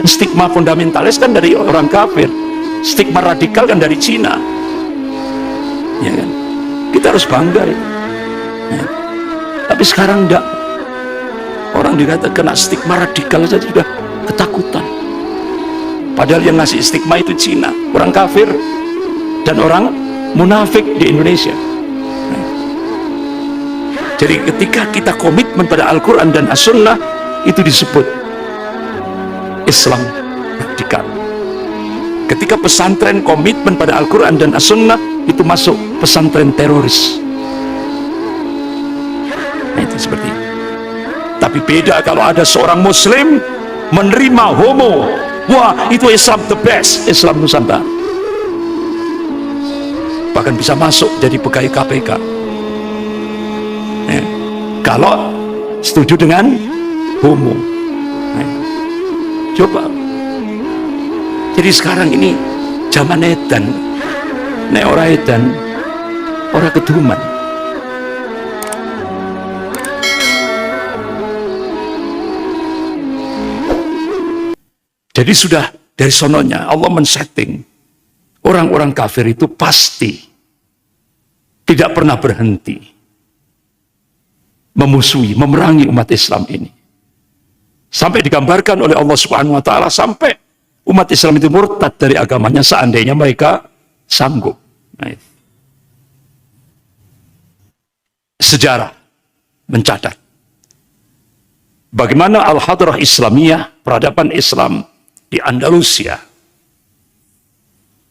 Stigma fundamentalis kan dari orang kafir, stigma radikal kan dari Cina, ya kan? Kita harus bangga ya. Tapi sekarang enggak, orang dikata kena stigma radikal saja sudah ketakutan, padahal yang ngasih stigma itu Cina, orang kafir dan orang munafik di Indonesia. Jadi ketika kita komitmen pada Al-Quran dan As-Sunnah, itu disebut Islam radikal. Ketika pesantren komitmen pada Al-Quran dan As-Sunnah, itu masuk pesantren teroris. Nah, itu seperti itu. Tapi beda kalau ada seorang muslim menerima homo, wah itu Islam the best, Islam Nusantara, bahkan bisa masuk jadi pegawai KPK ya, kalau setuju dengan homo. Nah, coba. Jadi sekarang ini zaman edan, nek ora edan ora keduman. Jadi sudah dari sononya Allah men-setting orang-orang kafir itu pasti tidak pernah berhenti memusuhi, memerangi umat Islam ini. Sampai digambarkan oleh Allah Subhanahu wa taala sampai umat Islam itu murtad dari agamanya seandainya mereka sanggup. Nah, sejarah mencatat bagaimana Al-Hadrah Islamiyah, peradaban Islam di Andalusia,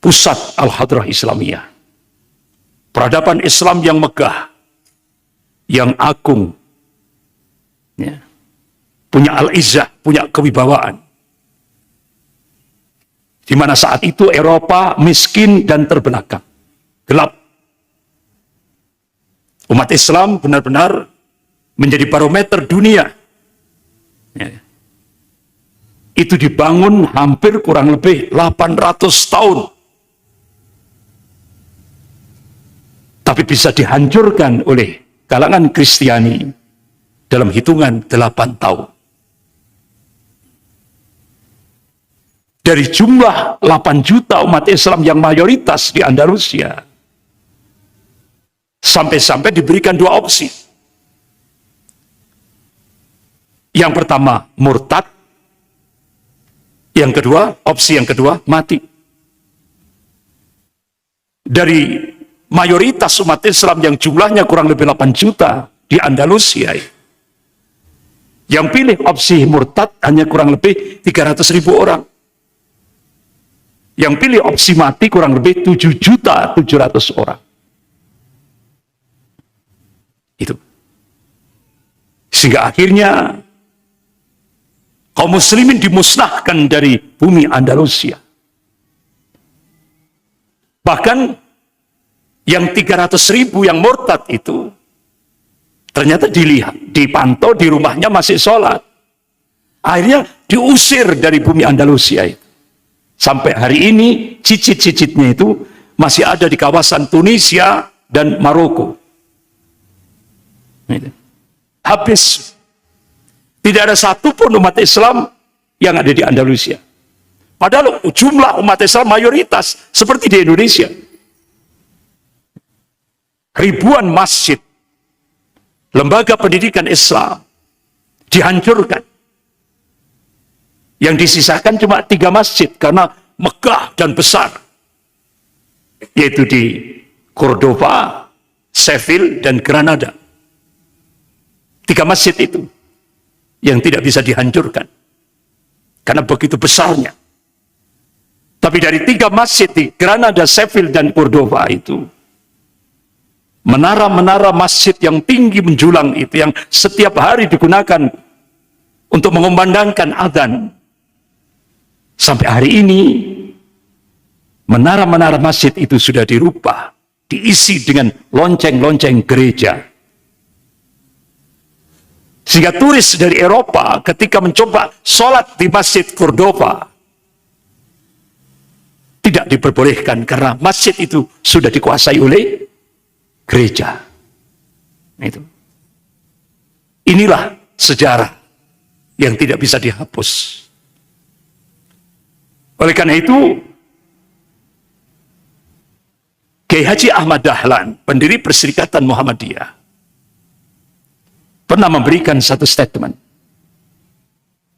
pusat Al-Hadrah Islamiyah, peradaban Islam yang megah, yang agung, ya, punya al-izzah, punya kewibawaan, di mana saat itu Eropa miskin dan terbelakang, gelap. Umat Islam benar-benar menjadi barometer dunia. Ya. Itu dibangun hampir kurang lebih 800 tahun. Tapi bisa dihancurkan oleh kalangan Kristiani dalam hitungan 8 tahun. Dari jumlah 8 juta umat Islam yang mayoritas di Andalusia, sampai-sampai diberikan 2 opsi. Yang pertama murtad, yang kedua, opsi yang kedua mati. Dari mayoritas umat Islam yang jumlahnya kurang lebih 8 juta di Andalusia, yang pilih opsi murtad hanya kurang lebih 300.000 orang. Yang pilih opsi mati kurang lebih 7.700.000 orang. Itu. Sehingga akhirnya kaum muslimin dimusnahkan dari bumi Andalusia. Bahkan yang 300.000 yang murtad itu ternyata dilihat, dipantau di rumahnya masih sholat. Akhirnya diusir dari bumi Andalusia itu. Sampai hari ini cicit-cicitnya itu masih ada di kawasan Tunisia dan Maroko. Habis. Tidak ada satupun umat Islam yang ada di Andalusia. Padahal jumlah umat Islam mayoritas seperti di Indonesia. Ribuan masjid, lembaga pendidikan Islam dihancurkan. Yang disisakan cuma 3 masjid karena megah dan besar. Yaitu di Cordova, Seville, dan Granada. 3 masjid itu yang tidak bisa dihancurkan karena begitu besarnya. Tapi dari 3 masjid di Granada, Seville, dan Cordova itu, menara-menara masjid yang tinggi menjulang itu, yang setiap hari digunakan untuk mengumandangkan adzan, sampai hari ini menara-menara masjid itu sudah dirubah, diisi dengan lonceng-lonceng gereja. Sehingga turis dari Eropa ketika mencoba sholat di Masjid Cordova tidak diperbolehkan karena masjid itu sudah dikuasai oleh gereja. Itu. Inilah sejarah yang tidak bisa dihapus. Oleh karena itu, Kiai Haji Ahmad Dahlan, pendiri Perserikatan Muhammadiyah, pernah memberikan satu statement.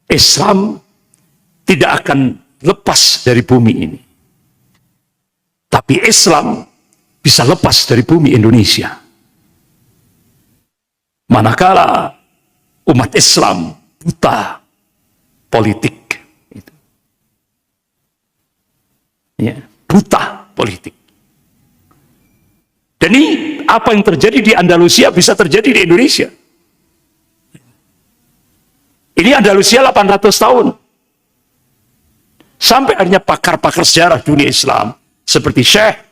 Islam tidak akan lepas dari bumi ini. Tapi Islam bisa lepas dari bumi Indonesia. Manakala umat Islam buta politik. Ya, buta politik. Dan ini apa yang terjadi di Andalusia bisa terjadi di Indonesia. Ini Andalusia 800 tahun. Sampai akhirnya pakar-pakar sejarah dunia Islam seperti Syekh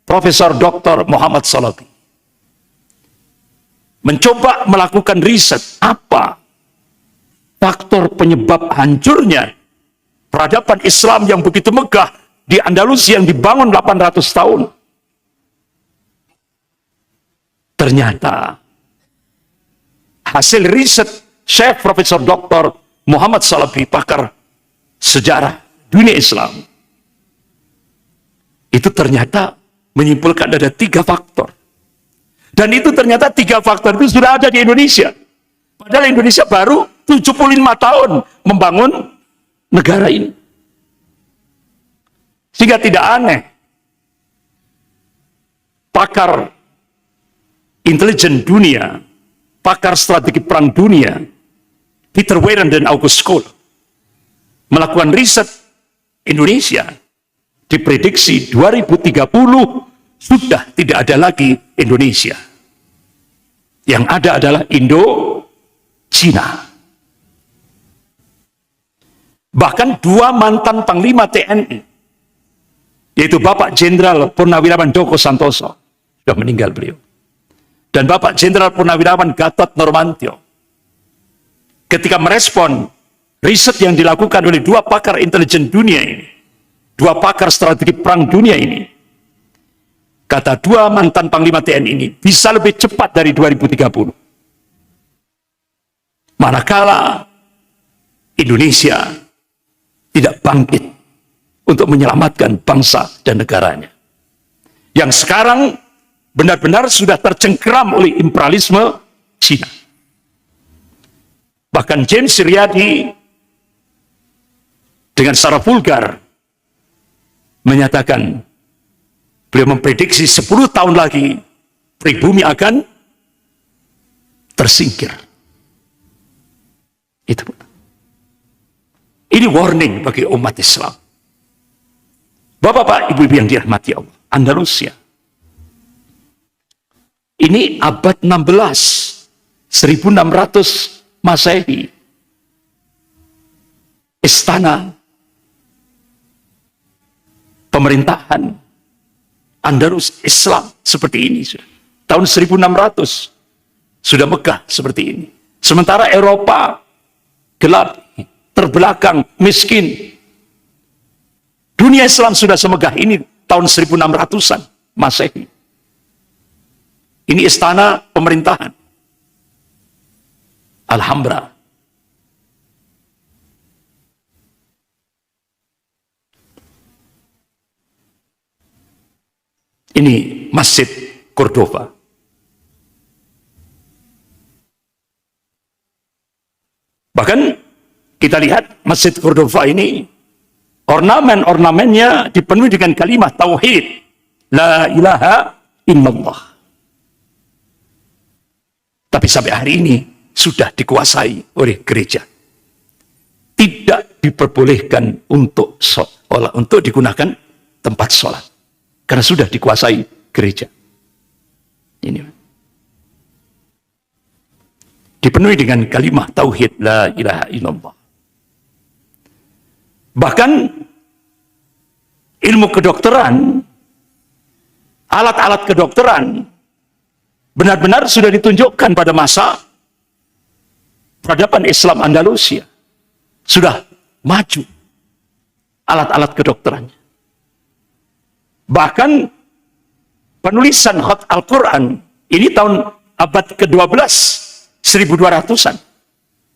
Profesor Dr. Muhammad Salafi mencoba melakukan riset apa faktor penyebab hancurnya peradaban Islam yang begitu megah di Andalusia yang dibangun 800 tahun. Ternyata hasil riset Syekh Profesor Dr. Muhammad Salafi, pakar sejarah dunia Islam, itu ternyata menyimpulkan ada 3 faktor. Dan itu ternyata 3 faktor itu sudah ada di Indonesia. Padahal Indonesia baru 75 tahun membangun negara ini. Sehingga tidak aneh pakar intelijen dunia, pakar strategi perang dunia, Peter Warren dan August Cole, melakukan riset Indonesia, diprediksi 2030 sudah tidak ada lagi Indonesia. Yang ada adalah Indo-Cina. Bahkan 2 mantan Panglima TNI, yaitu Bapak Jenderal Purnawirawan Djoko Santoso, sudah meninggal beliau, dan Bapak Jenderal Purnawirawan Gatot Nurmantio, ketika merespon riset yang dilakukan oleh 2 pakar intelijen dunia ini, 2 pakar strategi perang dunia ini, kata 2 mantan Panglima TNI ini, bisa lebih cepat dari 2030. Manakala Indonesia tidak bangkit untuk menyelamatkan bangsa dan negaranya, yang sekarang benar-benar sudah tercengkeram oleh imperialisme Cina. Bahkan James Riyadi dengan secara vulgar menyatakan, beliau memprediksi 10 tahun lagi pribumi akan tersingkir. Itu. Ini warning bagi umat Islam. Bapak-bapak, ibu-ibu yang dirahmati Allah, Andalusia ini abad 16, 1600 Masehi, istana pemerintahan Andalus Islam seperti ini. Tahun 1600 sudah megah seperti ini. Sementara Eropa gelap, terbelakang, miskin. Dunia Islam sudah semegah ini tahun 1600-an Masehi. Ini istana pemerintahan. Alhambra. Ini Masjid Cordova. Bahkan kita lihat Masjid Cordova ini, ornamen-ornamennya dipenuhi dengan kalimat tauhid, la ilaha illallah. Tapi sampai hari ini sudah dikuasai oleh gereja. Tidak diperbolehkan untuk digunakan tempat sholat, karena sudah dikuasai gereja. Ini dipenuhi dengan kalimat tauhid la ilaha illallah. Bahkan ilmu kedokteran, alat-alat kedokteran benar-benar sudah ditunjukkan pada masa peradaban Islam Andalusia. Sudah maju alat-alat kedokterannya. Bahkan penulisan khat Al-Quran ini tahun abad ke-12, 1200-an,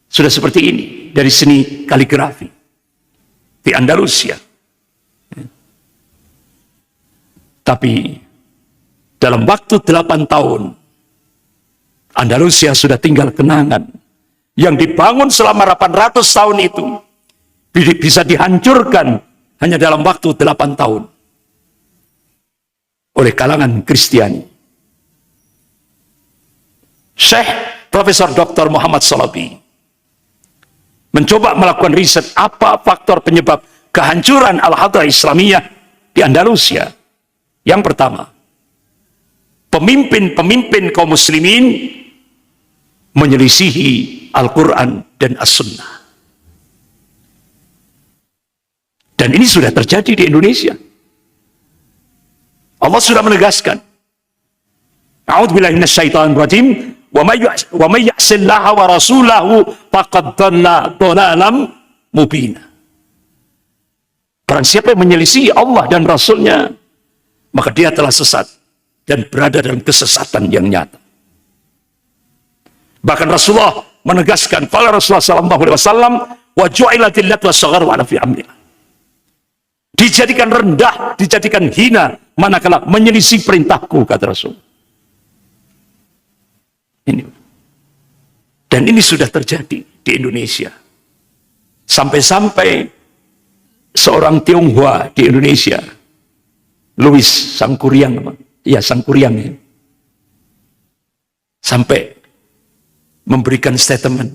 sudah seperti ini dari seni kaligrafi di Andalusia. Tapi dalam waktu 8 tahun, Andalusia sudah tinggal kenangan. Yang dibangun selama 800 tahun itu bisa dihancurkan hanya dalam waktu 8 tahun oleh kalangan Kristiani. Syekh Profesor Dr. Muhammad Salabi mencoba melakukan riset apa faktor penyebab kehancuran Al-Hadrah Islamiyah di Andalusia. Yang pertama, pemimpin-pemimpin kaum muslimin menyelisihi Al-Quran dan As-Sunnah. Dan ini sudah terjadi di Indonesia. Allah sudah menegaskan, A'udzubillahi minasyaitonir rajim, wa may ya'sillaha wa rasulahu faqad dhalla dhalalan mubina. Barang siapa yang menyelisihi Allah dan Rasulnya, maka dia telah sesat dan berada dalam kesesatan yang nyata. Bahkan Rasulullah menegaskan, qala Rasulullah sallallahu alaihi wasallam, wa ju'ilatil lat was-saghar wa fi amrillah. Dijadikan rendah, dijadikan hina manakala menyelisih perintahku, kata Rasul. Ini. Dan ini sudah terjadi di Indonesia. Sampai-sampai seorang Tionghoa di Indonesia, Louis Sangkuriang, ya Sangkuriang ya, sampai memberikan statement,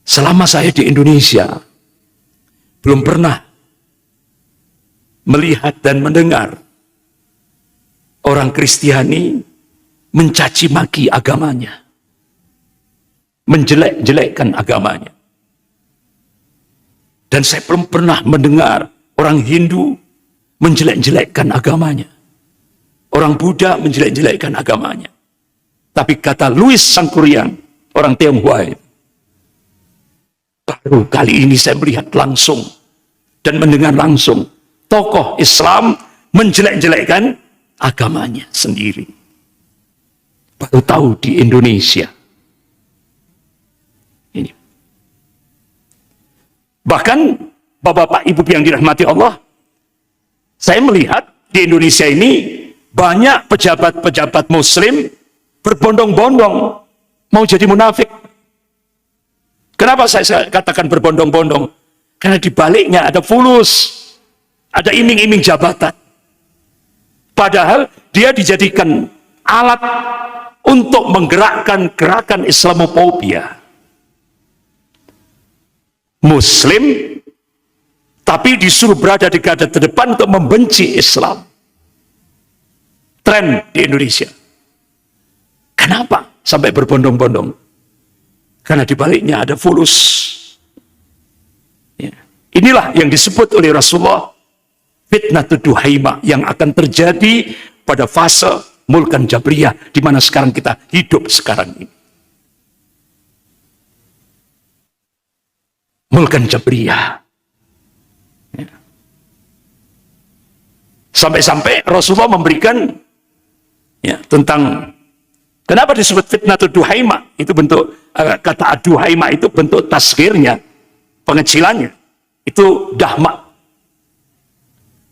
selama saya di Indonesia belum pernah melihat dan mendengar orang Kristiani mencaci maki agamanya, menjelek-jelekkan agamanya. Dan saya belum pernah mendengar orang Hindu menjelek-jelekkan agamanya, orang Buddha menjelek-jelekkan agamanya. Tapi kata Louis Sangkuriang, orang Tionghoa, baru kali ini saya melihat langsung dan mendengar langsung tokoh Islam menjelek-jelekkan agamanya sendiri. Baru tahu di Indonesia. Ini. Bahkan Bapak-bapak, Ibu yang dirahmati Allah, saya melihat di Indonesia ini banyak pejabat-pejabat Muslim berbondong-bondong mau jadi munafik. Kenapa saya katakan berbondong-bondong? Karena di baliknya ada fulus, ada iming-iming jabatan. Padahal dia dijadikan alat untuk menggerakkan gerakan Islamofobia. Muslim, tapi disuruh berada di garda terdepan untuk membenci Islam. Tren di Indonesia. Kenapa sampai berbondong-bondong? Karena di baliknya ada fulus. Ya. Inilah yang disebut oleh Rasulullah fitnatud duhaima, yang akan terjadi pada fase Mulkan Jabriyah, di mana sekarang kita hidup sekarang ini. Mulkan Jabriyah. Ya. Sampai-sampai Rasulullah memberikan ya, tentang kenapa disebut fitnatud duhaima. Itu bentuk kata duhaima itu bentuk tasghirnya, pengecilannya. Itu dahma.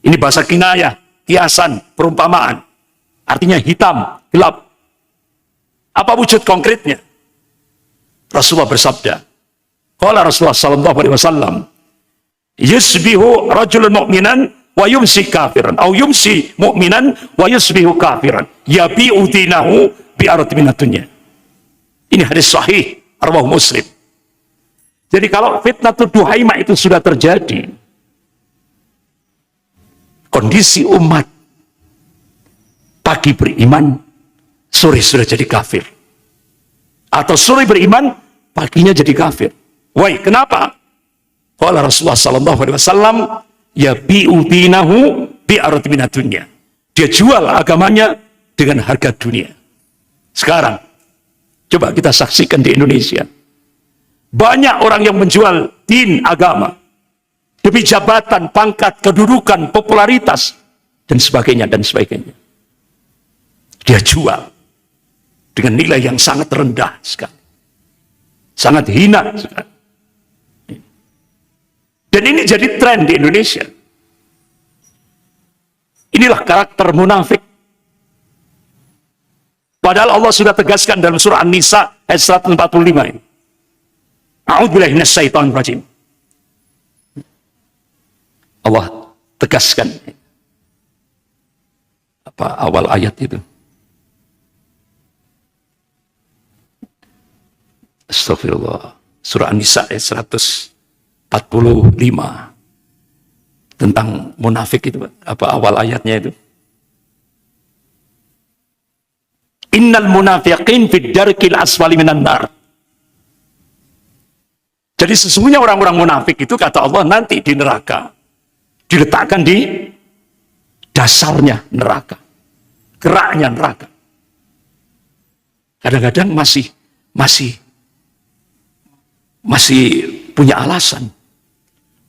Ini bahasa kinayah, kiasan, perumpamaan. Artinya hitam, gelap. Apa wujud konkretnya? Rasulullah bersabda, qala Rasulullah sallallahu alaihi wasallam, yusbihu rajulun mu'minan wa yumsi kafiran, atau yumsi mu'minan wa yusbihu kafiran, yabi'u dinahu bi'arad minad dunya. Ini hadis sahih rawahu Muslim. Jadi kalau fitnatud duhaima itu sudah terjadi, kondisi umat pagi beriman, sore sudah jadi kafir, atau sore beriman, paginya jadi kafir. Why? Kenapa? Qala Rasulullah sallallahu alaihi wasallam, yabi'u dinahu bi'arad minad dunya. Dia jual agamanya dengan harga dunia. Sekarang coba kita saksikan di Indonesia, banyak orang yang menjual din, agama, demi jabatan, pangkat, kedudukan, popularitas, dan sebagainya, dan sebagainya. Dia jual dengan nilai yang sangat rendah sekali. Sangat hina sekali. Dan ini jadi tren di Indonesia. Inilah karakter munafik. Padahal Allah sudah tegaskan dalam surah An-Nisa ayat 145 ini. A'udzubillahi minasyaitonir rajim. Allah tegaskan apa awal ayat itu? Astagfirullah. Surah An-Nisa ayat 145 tentang munafik itu, apa awal ayatnya itu? Innal munafiqin fid darkil asfali minan nar. Jadi sesungguhnya orang-orang munafik itu kata Allah nanti di neraka, diletakkan di dasarnya neraka, keraknya neraka. Kadang-kadang masih punya alasan.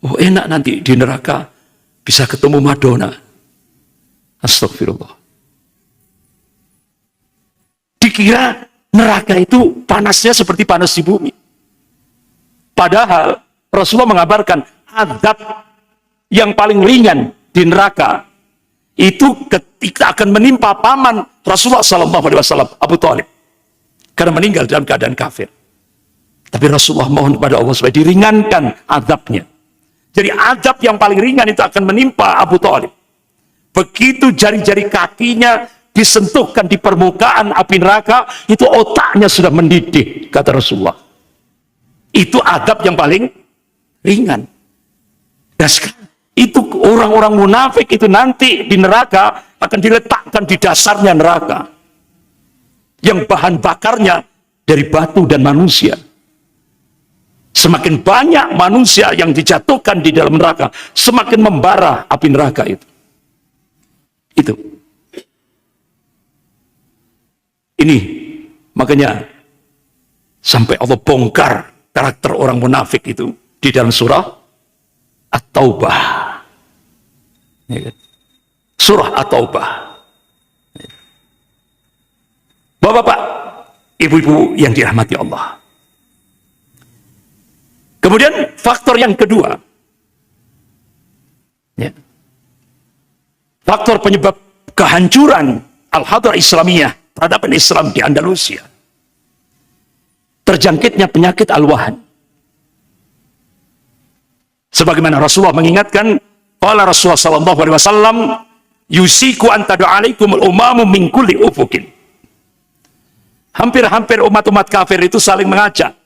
Oh enak nanti di neraka bisa ketemu Madonna. Astagfirullah. Dikira neraka itu panasnya seperti panas di bumi. Padahal Rasulullah mengabarkan azab yang paling ringan di neraka itu ketika akan menimpa paman Rasulullah SAW, Abu Thalib, karena meninggal dalam keadaan kafir. Tapi Rasulullah mohon kepada Allah supaya diringankan azabnya. Jadi azab yang paling ringan itu akan menimpa Abu Thalib. Begitu jari-jari kakinya disentuhkan di permukaan api neraka, itu otaknya sudah mendidih, kata Rasulullah. Itu azab yang paling ringan. Dan itu orang-orang munafik itu nanti di neraka akan diletakkan di dasarnya neraka, yang bahan bakarnya dari batu dan manusia. Semakin banyak manusia yang dijatuhkan di dalam neraka, semakin membara api neraka itu. Ini makanya sampai Allah bongkar karakter orang munafik itu di dalam surah At-Taubah. Surah At-Taubah. Bapak-bapak, ibu-ibu yang dirahmati Allah. Kemudian faktor yang kedua, faktor penyebab kehancuran Al-Hadrah Islamiyah, peradaban Islam di Andalusia, terjangkitnya penyakit al-wahan. Sebagaimana Rasulullah mengingatkan, qala Rasulullah sallallahu alaihi wasallam, yusiku an tad'alaikumul umamu min kulli ufukin. Hampir-hampir umat-umat kafir itu saling mengajak,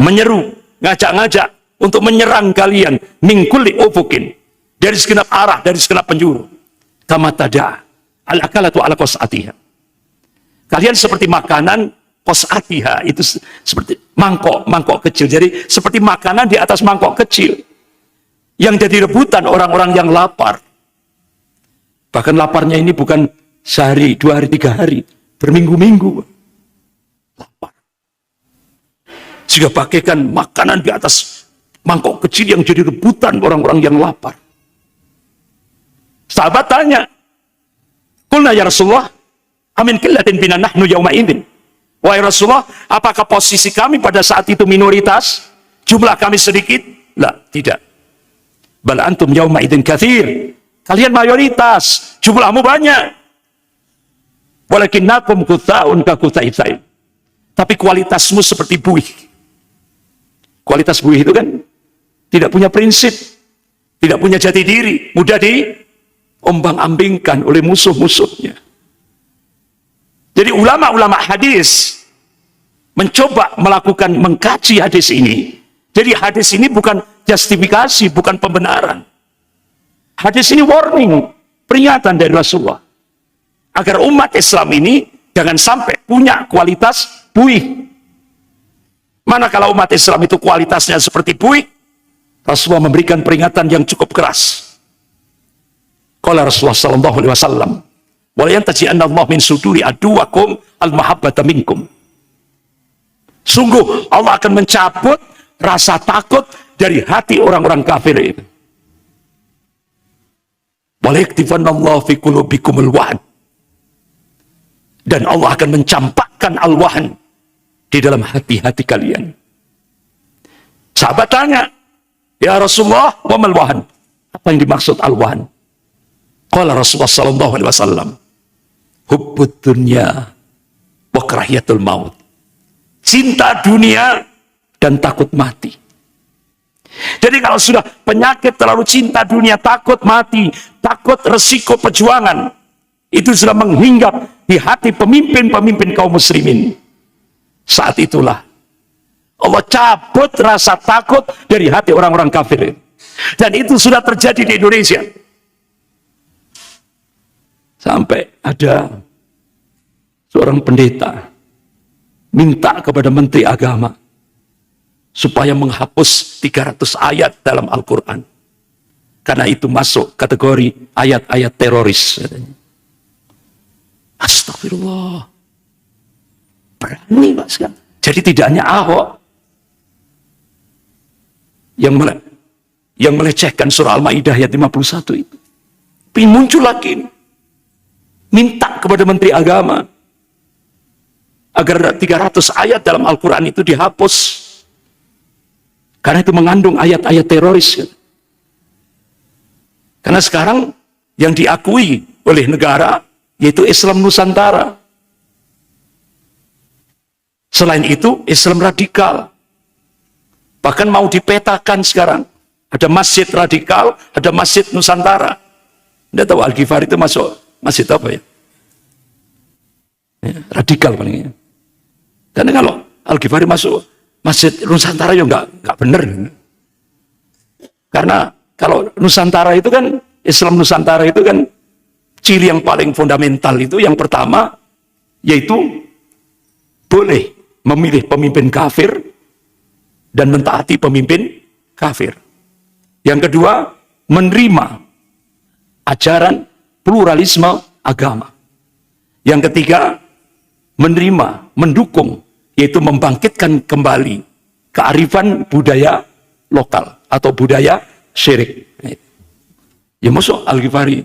menyeru, ngajak-ngajak untuk menyerang kalian min kulli ufukin, dari segenap arah, dari segenap penjuru. Kama tada al-akalatu ala qas'atiha. Kalian seperti makanan qas'atiha, itu seperti mangkok kecil. Jadi seperti makanan di atas mangkok kecil yang jadi rebutan orang-orang yang lapar. Bahkan laparnya ini bukan sehari, 2 hari, 3 hari, berminggu-minggu lapar. Sehingga bagaikan makanan di atas mangkok kecil yang jadi rebutan orang-orang yang lapar. Sahabat tanya, qulna ya Rasulullah, amin qillatin bina nahnu yawma idzin. Wahai Rasulullah, apakah posisi kami pada saat itu minoritas? Jumlah kami sedikit? La, tidak. Bal antum yawma idzin katsir. Kalian mayoritas, jumlahmu banyak. Walakinnakum kutsa'un ka kutsa'is sail. Tapi kualitasmu seperti buih. Kualitas buih itu kan tidak punya prinsip, tidak punya jati diri, mudah diombang-ambingkan oleh musuh-musuhnya. Jadi ulama-ulama hadis mencoba mengkaji hadis ini. Jadi hadis ini bukan justifikasi, bukan pembenaran. Hadis ini warning, peringatan dari Rasulullah, agar umat Islam ini jangan sampai punya kualitas buih. Manakala umat Islam itu kualitasnya seperti buih, Rasulullah memberikan peringatan yang cukup keras. Qala Rasulullah sallallahu alaihi wasallam, wa yantaji'anna Allah min suduri aduwakum al-mahabbata minkum. Sungguh Allah akan mencabut rasa takut dari hati orang-orang kafir itu. Wa yaktifanna Allah fi qulubikumul wahn. Dan Allah akan mencampakkan al-wahn di dalam hati-hati kalian. Sahabat tanya, ya Rasulullah, wa mal wahn? Apa yang dimaksud alwan? Qala Rasulullah sallallahu alaihi wasallam, hubbud dunya wa karahiyatul maut. Cinta dunia dan takut mati. Jadi kalau sudah penyakit terlalu cinta dunia, takut mati, takut resiko perjuangan, itu sudah menghinggap di hati pemimpin-pemimpin kaum muslimin. Saat itulah Allah cabut rasa takut dari hati orang-orang kafir. Dan itu sudah terjadi di Indonesia. Sampai ada seorang pendeta minta kepada Menteri Agama supaya menghapus 300 ayat dalam Al-Quran. Karena itu masuk kategori ayat-ayat teroris. Astagfirullah. Berani Pak sekarang. Jadi tidak hanya Ahok yang melecehkan surah Al-Maidah ayat 51 itu. Tapi muncul lagi ini. Minta kepada Menteri Agama agar 300 ayat dalam Al-Quran itu dihapus. Karena itu mengandung ayat-ayat teroris. Karena sekarang yang diakui oleh negara yaitu Islam Nusantara. Selain itu Islam radikal. Bahkan mau dipetakan sekarang. Ada masjid radikal, ada masjid Nusantara. Anda tahu Al-Ghifari itu masuk masjid apa ya? Radikal palingnya. Karena kalau Al-Ghifari masuk masjid Nusantara ya nggak benar. Karena kalau Nusantara itu kan, Islam Nusantara itu kan ciri yang paling fundamental itu yang pertama yaitu boleh memilih pemimpin kafir dan mentaati pemimpin kafir. Yang kedua, menerima ajaran pluralisme agama. Yang ketiga, menerima, mendukung, yaitu membangkitkan kembali kearifan budaya lokal atau budaya syirik. Ya masuk Al-Ghifari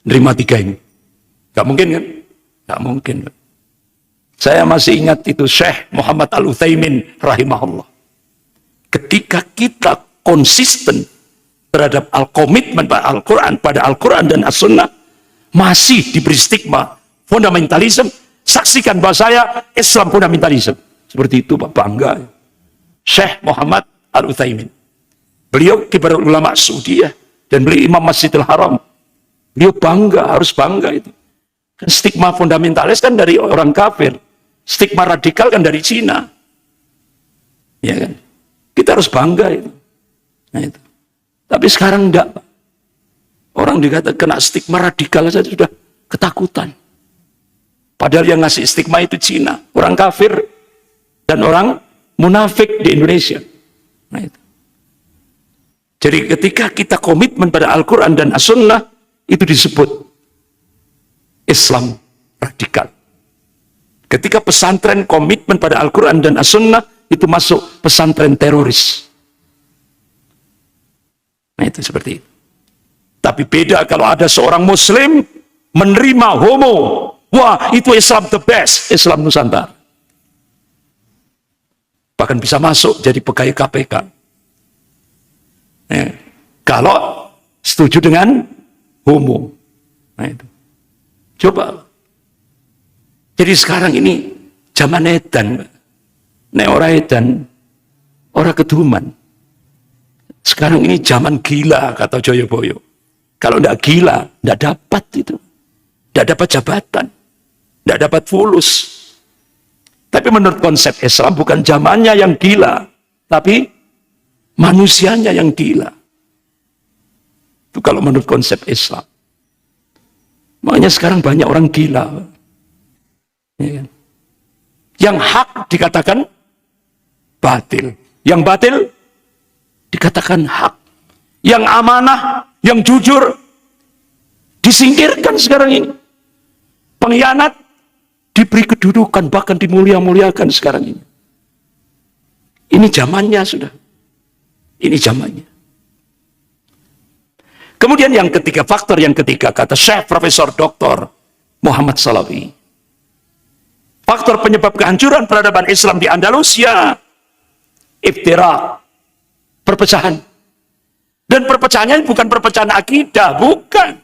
nerima tiga ini. Gak mungkin kan? Gak mungkin. Saya masih ingat itu Syekh Muhammad Al-Utsaimin rahimahullah. Ketika kita konsisten terhadap komitmen pada Al-Quran, dan As-Sunnah, masih diberi stigma fundamentalisme. Saksikan bahwa saya Islam fundamentalisme. Seperti itu Pak, bangga. Syekh Muhammad Al-Utsaimin. Beliau kibarul ulama Saudiyah dan beliau Imam Masjidil Haram. Beliau bangga, harus bangga itu. Kan stigma fundamentalis kan dari orang kafir. Stigma radikal kan dari Cina. Ya kan? Kita harus bangga itu. Nah itu. Tapi sekarang enggak. Orang dikatakan kena stigma radikal saja sudah ketakutan. Padahal yang ngasih stigma itu Cina, orang kafir dan orang munafik di Indonesia. Nah itu. Jadi ketika kita komitmen pada Al-Quran dan As-Sunnah, itu disebut Islam radikal. Ketika pesantren komitmen pada Al-Quran dan As-Sunnah, itu masuk pesantren teroris. Nah itu seperti itu. Tapi beda kalau ada seorang muslim menerima homo. Wah, itu Islam the best, Islam Nusantara. Bahkan bisa masuk jadi pegawai KPK. Kalau setuju dengan homo. Nah itu. Coba. Jadi sekarang ini zaman edan. Nek ora edan, ora keduman. Sekarang ini zaman gila, kata Joyoboyo. Kalau tidak gila, tidak dapat itu. Tidak dapat jabatan. Tidak dapat fulus. Tapi menurut konsep Islam, bukan zamannya yang gila. Tapi manusianya yang gila. Itu kalau menurut konsep Islam. Makanya sekarang banyak orang gila. Ya kan? Yang hak dikatakan batil. Yang batil dikatakan hak. Yang amanah, yang jujur disingkirkan sekarang ini. Pengkhianat diberi kedudukan, bahkan dimulia-muliakan sekarang ini. Ini zamannya sudah. Ini zamannya. Kemudian yang ketiga, faktor yang ketiga, kata Syekh Profesor Dr. Muhammad Salafi. Faktor penyebab kehancuran peradaban Islam di Andalusia, iftira, perpecahan. Dan perpecahannya bukan perpecahan akidah, bukan.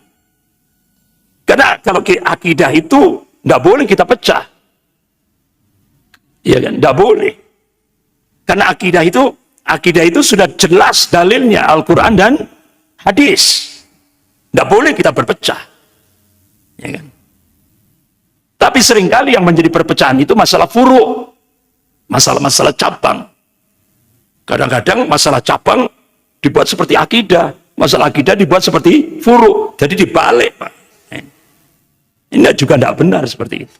Karena kalau akidah itu nggak boleh kita pecah. Ya kan, nggak boleh. Karena akidah itu sudah jelas dalilnya Al-Quran dan hadis. Nggak boleh kita berpecah. Ya kan? Tapi seringkali yang menjadi perpecahan itu masalah furu', masalah-masalah cabang. Kadang-kadang masalah cabang dibuat seperti akidah, masalah akidah dibuat seperti furu'. Jadi dibalik, Pak. Ini juga tidak benar seperti itu.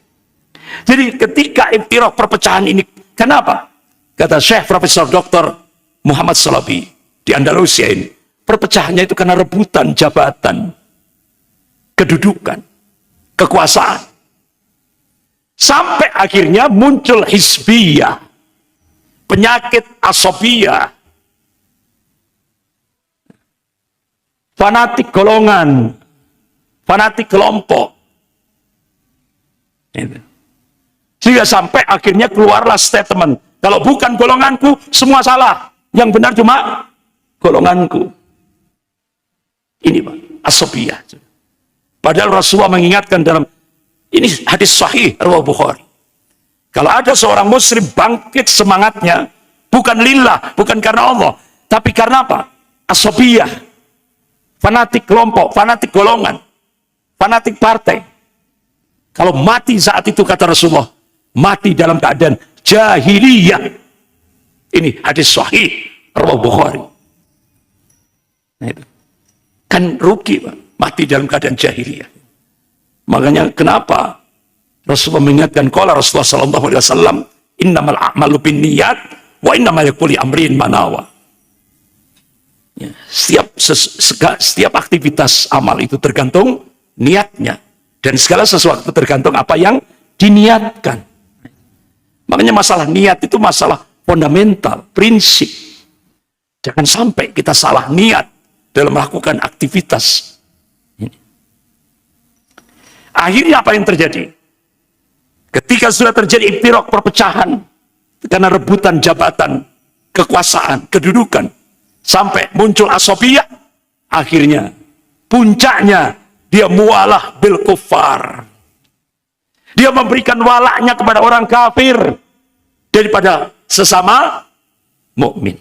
Jadi ketika iftiraq perpecahan ini, kenapa? Kata Syekh Profesor Dr. Muhammad Salabi di Andalusia ini, perpecahannya itu karena rebutan jabatan, kedudukan, kekuasaan. Sampai akhirnya muncul hizbiyah, penyakit asobiyah, fanatik golongan, fanatik kelompok. Sehingga sampai akhirnya keluarlah statement, kalau bukan golonganku, semua salah. Yang benar cuma golonganku. Ini Pak, asobiyah. Padahal Rasulullah mengingatkan dalam, ini hadis sahih riwayat Bukhari. Kalau ada seorang muslim bangkit semangatnya, bukan lillah, bukan karena Allah, tapi karena apa? Asobiyah. Fanatik kelompok, fanatik golongan, fanatik partai. Kalau mati saat itu, kata Rasulullah, mati dalam keadaan jahiliyah. Ini hadis sahih riwayat Bukhari. Nah, itu. Kan rugi, Pak, mati dalam keadaan jahiliyah. Makanya kenapa Rasulullah mengingatkan, qala Rasulullah sallallahu alaihi wasallam, innamal a'malu binniyat wa innamal likulli amrin ma nawa. Ya, setiap aktivitas amal itu tergantung niatnya, dan segala sesuatu tergantung apa yang diniatkan. Makanya masalah niat itu masalah fundamental, prinsip. Jangan sampai kita salah niat dalam melakukan aktivitas. Akhirnya apa yang terjadi? Ketika sudah terjadi iftiraq, perpecahan, karena rebutan jabatan, kekuasaan, kedudukan, sampai muncul asobiyah, akhirnya puncaknya dia mualah bil kuffar. Dia memberikan walaknya kepada orang kafir daripada sesama mukmin.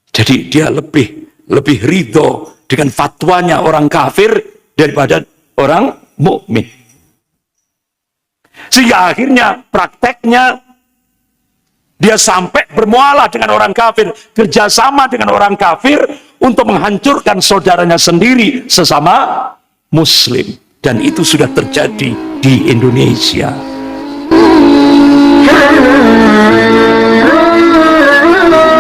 Jadi dia lebih ridho dengan fatwanya orang kafir daripada orang mukmin. Sehingga akhirnya prakteknya dia sampai bermualah dengan orang kafir, kerjasama dengan orang kafir untuk menghancurkan saudaranya sendiri sesama muslim. Dan itu sudah terjadi di Indonesia.